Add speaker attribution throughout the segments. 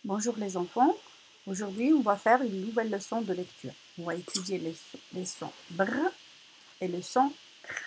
Speaker 1: Bonjour les enfants, aujourd'hui on va faire une nouvelle leçon de lecture. On va étudier les sons BR et le son CR.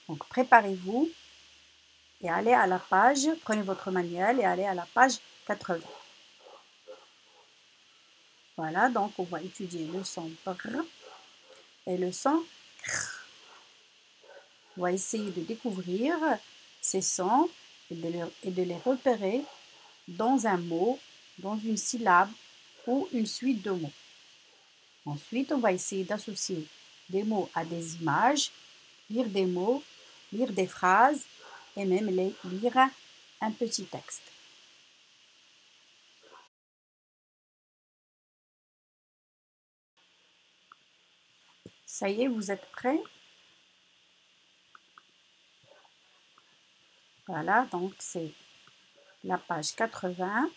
Speaker 1: Donc préparez-vous et allez à la page, prenez votre manuel et allez à la page 80. Voilà, donc on va étudier le son BR et le son CR. On va essayer de découvrir ces sons et de les repérer dans un mot, dans une syllabe ou une suite de mots. Ensuite, on va essayer d'associer des mots à des images, lire des mots, lire des phrases et même lire un petit texte. Ça y est, vous êtes prêts? Voilà, donc c'est la page 80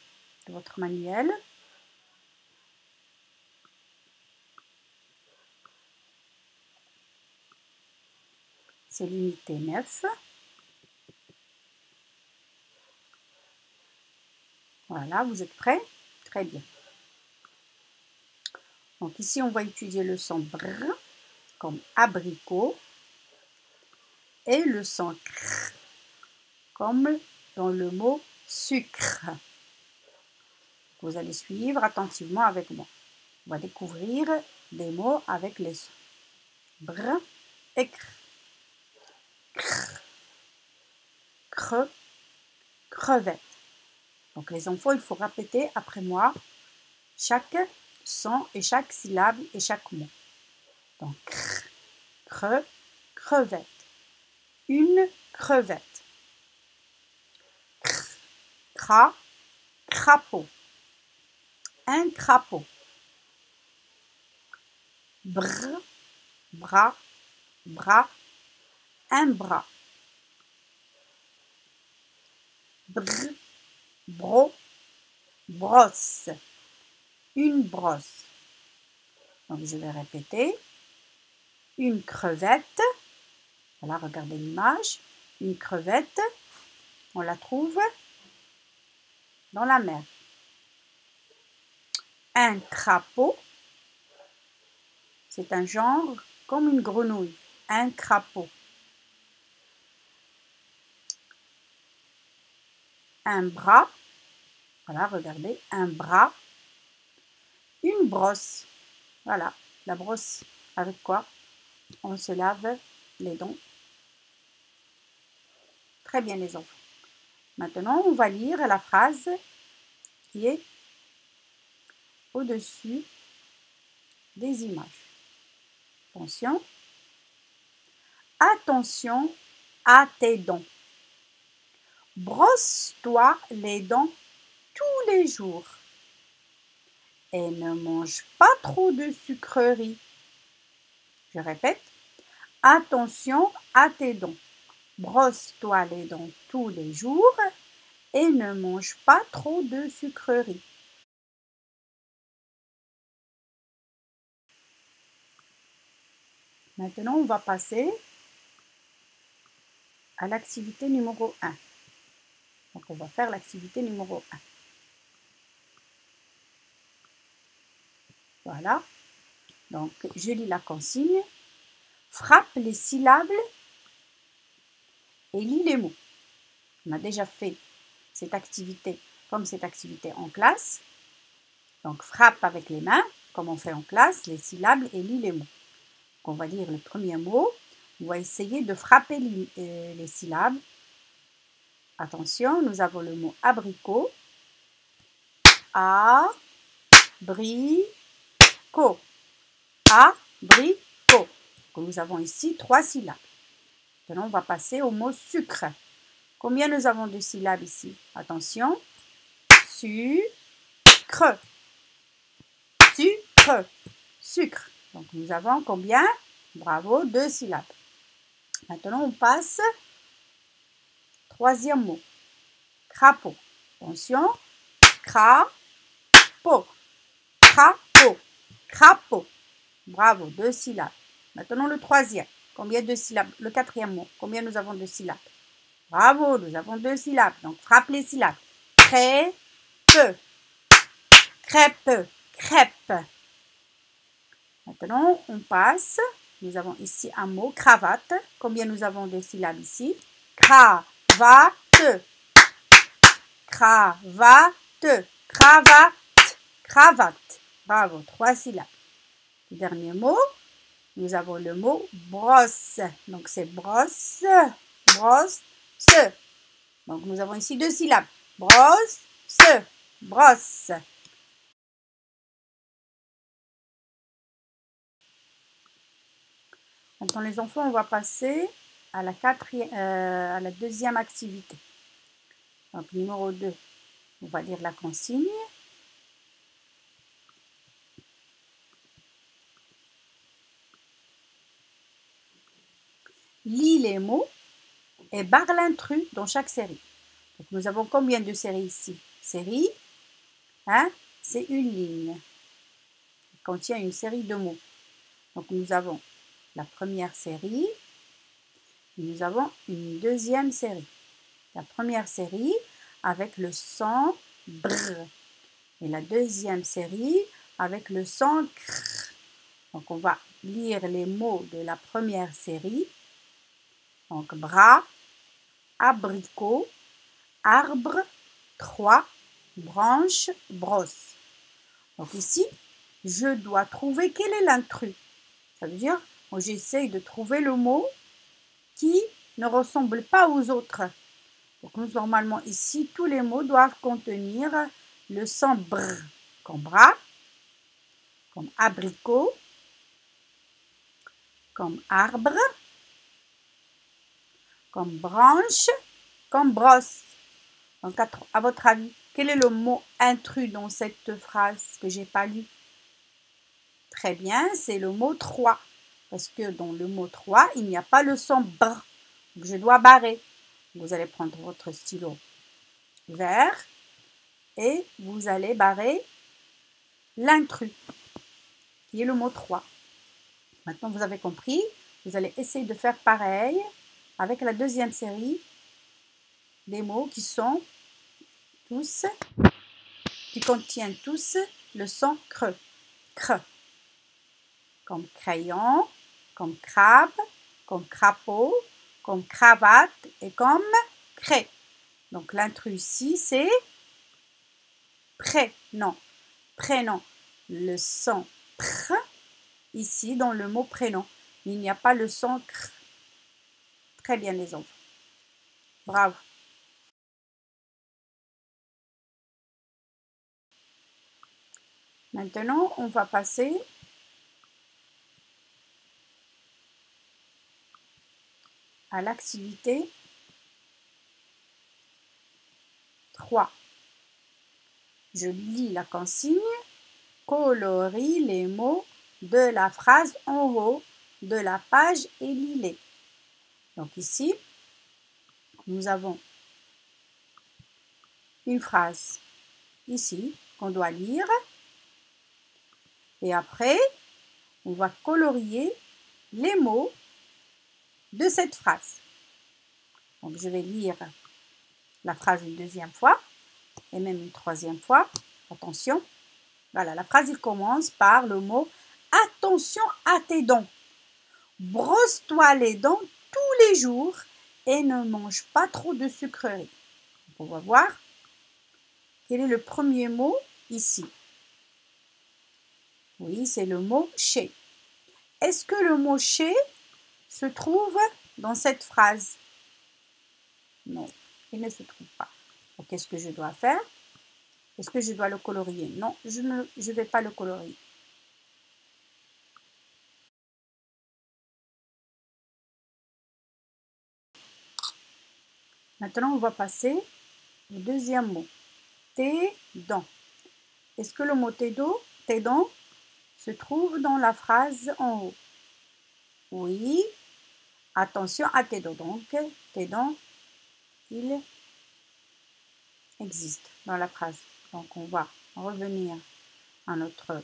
Speaker 1: de votre manuel. C'est l'unité 9. Voilà, vous êtes prêts? Très bien. Donc ici, on va étudier le son BR comme abricot et le son CR comme dans le mot sucre. Vous allez suivre attentivement avec moi. On va découvrir des mots avec les sons BR et CR. CR, creux, crevette. Donc les enfants, il faut répéter après moi chaque son et chaque syllabe et chaque mot. Donc CR, creux, crevette. Une crevette. CR, cra, crapaud. Un crapaud. Br, bras, bras. Un bras. Br, bro, brosse. Une brosse. Donc je vais répéter. Une crevette. Voilà, regardez l'image. Une crevette, on la trouve dans la mer. Un crapaud, c'est un genre comme une grenouille. Un crapaud. Un bras, voilà, regardez, un bras. Une brosse, voilà, la brosse avec quoi on se lave les dents. Très bien les enfants. Maintenant, on va lire la phrase qui est au-dessus des images. Attention. Attention à tes dents. Brosse-toi les dents tous les jours. Et ne mange pas trop de sucreries. Je répète. Attention à tes dents. Brosse-toi les dents tous les jours et ne mange pas trop de sucreries. Maintenant, on va passer à l'activité numéro 1. Donc, on va faire l'activité numéro 1. Voilà. Donc, je lis la consigne. Frappe les syllabes et lis les mots. On a déjà fait cette activité en classe. Donc, frappe avec les mains, comme on fait en classe, les syllabes et lis les mots. Donc, on va lire le premier mot. On va essayer de frapper les syllabes. Attention, nous avons le mot abricot. A-bri-co. A-bri-co. Nous avons ici 3 syllabes. Maintenant, on va passer au mot sucre. Combien nous avons de syllabes ici? Attention. Sucre. Sucre. Sucre. Donc, nous avons combien? Bravo, 2 syllabes. Maintenant, on passe. Troisième mot. Crapaud. Attention. Crapaud. Crapaud. Crapaud. Bravo, 2 syllabes. Maintenant, le troisième. Combien de syllabes? Le quatrième mot. Combien nous avons de syllabes? Bravo, nous avons 2 syllabes. Donc, frappe les syllabes. Très peu. crêpe, crêpe. Maintenant, on passe. Nous avons ici un mot, cravate. Combien nous avons de syllabes ici? Cravate, cravate, cravate, cravate. Bravo, 3 syllabes. Le dernier mot, nous avons le mot brosse. Donc, c'est brosse, brosse, se. Donc, nous avons ici 2 syllabes. Brosse, se, brosse. Maintenant, les enfants, on va passer à la deuxième activité. Donc, numéro 2, on va lire la consigne. Lis les mots et barre l'intrus dans chaque série. Donc, nous avons combien de séries ici? Série, hein, c'est une ligne. Elle contient une série de mots. Donc, nous avons la première série et nous avons une deuxième série. La première série avec le son brr et la deuxième série avec le son cr. Donc, on va lire les mots de la première série. Donc, bras, abricot, arbre, 3, branche, brosse. Donc ici, je dois trouver quel est l'intrus. Ça veut dire, j'essaye de trouver le mot qui ne ressemble pas aux autres. Donc normalement ici, tous les mots doivent contenir le son brr, comme bras, comme abricot, comme arbre, comme branche, comme brosse. Donc à votre avis, quel est le mot intrus dans cette phrase que j'ai pas lu? Très bien, c'est le mot 3. Parce que dans le mot 3, il n'y a pas le son br. Donc je dois barrer. Vous allez prendre votre stylo vert et vous allez barrer l'intrus, qui est le mot 3. Maintenant, vous avez compris. Vous allez essayer de faire pareil avec la deuxième série des mots qui contiennent tous le son creux. Cre. Comme crayon, comme crabe, comme crapaud, comme cravate et comme craie. Donc l'intrus ici, c'est prénom. Prénom. Le son pr ici dans le mot prénom. Il n'y a pas le son cr. Très bien les enfants. Bravo. Maintenant, on va passer à l'activité 3. Je lis la consigne. Colorie les mots de la phrase en haut de la page et lis-les. Donc ici, nous avons une phrase ici qu'on doit lire. Et après, on va colorier les mots de cette phrase. Donc je vais lire la phrase une deuxième fois et même une troisième fois. Attention. Voilà, la phrase il commence par le mot « Attention à tes dents. Brosse-toi les dents tous les jours et ne mange pas trop de sucreries. » On va voir quel est le premier mot ici. Oui, c'est le mot « chez ». Est-ce que le mot « chez » se trouve dans cette phrase? Non, il ne se trouve pas. Donc, qu'est-ce que je dois faire? Est-ce que je dois le colorier? Non, je ne vais pas le colorier. Maintenant, on va passer au deuxième mot. Tes dents. Est-ce que le mot tes dents se trouve dans la phrase en haut? Oui. Attention à tes dents. Donc, tes dents, il existe dans la phrase. Donc, on va revenir à notre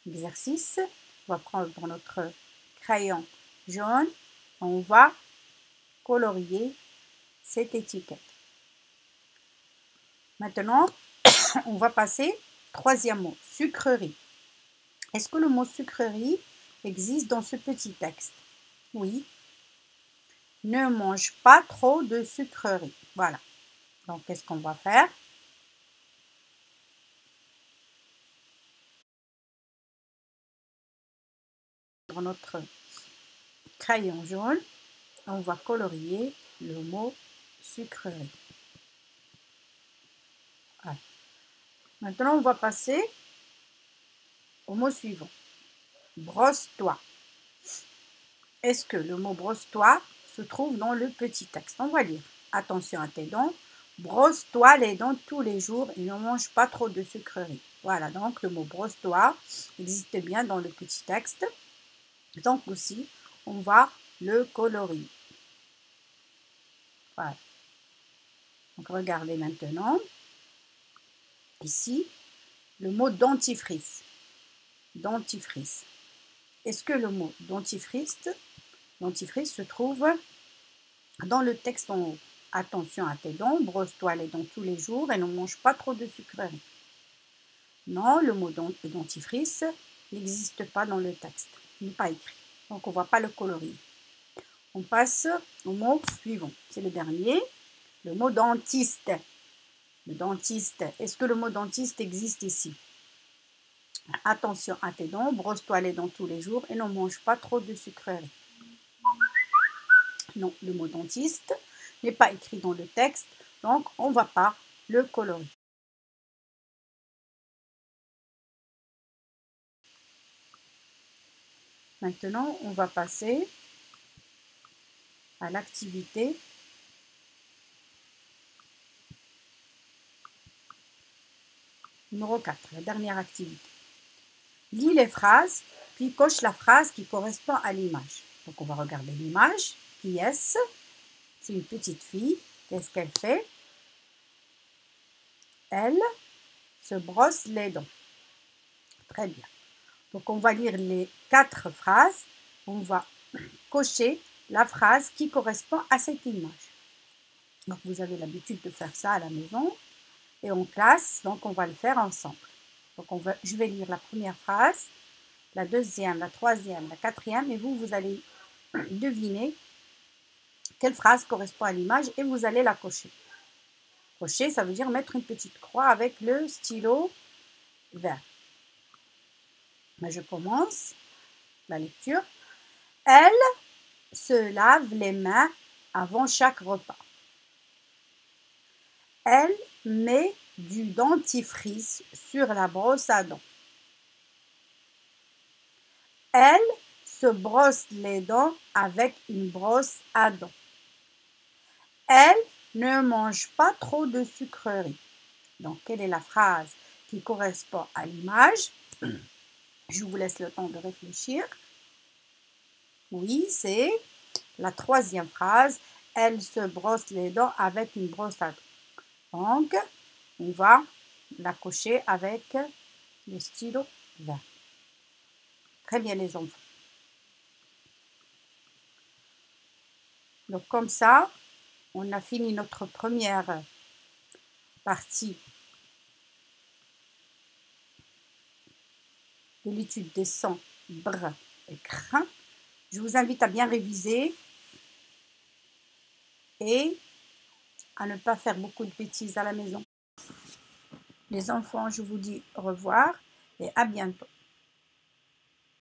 Speaker 1: exercice. On va prendre notre crayon jaune. On va colorier cette étiquette. Maintenant, On va passer, troisième mot, sucrerie. Est-ce que le mot sucrerie existe dans ce petit texte? Oui. Ne mange pas trop de sucreries. Voilà. Donc, qu'est-ce qu'on va faire? Dans notre crayon jaune, on va colorier le mot sucrerie. Voilà. Maintenant, on va passer au mot suivant. Brosse-toi. Est-ce que le mot brosse-toi se trouve dans le petit texte? On va lire. Attention à tes dents. Brosse-toi les dents tous les jours et ne mange pas trop de sucreries. Voilà, donc le mot brosse-toi existe bien dans le petit texte. Donc aussi, on va le colorier. Voilà. Donc regardez maintenant. Ici, le mot dentifrice. Dentifrice. Est-ce que le mot dentifrice se trouve dans le texte en haut? Attention à tes dents, brosse-toi les dents tous les jours et ne mange pas trop de sucreries. Non, le mot dentifrice n'existe pas dans le texte. Il n'est pas écrit. Donc, on ne va pas le colorier. On passe au mot suivant. C'est le dernier. Le mot dentiste. Le dentiste. Est-ce que le mot dentiste existe ici? Attention à tes dents, brosse-toi les dents tous les jours et ne mange pas trop de sucreries. Non, le mot dentiste n'est pas écrit dans le texte, donc on ne va pas le colorier. Maintenant, on va passer à l'activité numéro 4, la dernière activité. Lis les phrases, puis coche la phrase qui correspond à l'image. Donc, on va regarder l'image. Qui est-ce? C'est une petite fille. Qu'est-ce qu'elle fait? Elle se brosse les dents. Très bien. Donc, on va lire les 4 phrases. On va cocher la phrase qui correspond à cette image. Donc, vous avez l'habitude de faire ça à la maison et en classe, donc on va le faire ensemble. Donc, je vais lire la première phrase, la deuxième, la troisième, la quatrième et vous allez deviner quelle phrase correspond à l'image et vous allez la cocher. Cocher, ça veut dire mettre une petite croix avec le stylo vert. Mais je commence la lecture. Elle se lave les mains avant chaque repas. Elle met du dentifrice sur la brosse à dents. Elle se brosse les dents avec une brosse à dents. Elle ne mange pas trop de sucreries. Donc, quelle est la phrase qui correspond à l'image? Je vous laisse le temps de réfléchir. Oui, c'est la troisième phrase. Elle se brosse les dents avec une brosse à dents. Donc, on va la cocher avec le stylo vert. Très bien, les enfants. Donc, comme ça, on a fini notre première partie de l'étude des sons br et cr. Je vous invite à bien réviser et à ne pas faire beaucoup de bêtises à la maison. Les enfants, je vous dis au revoir et à bientôt.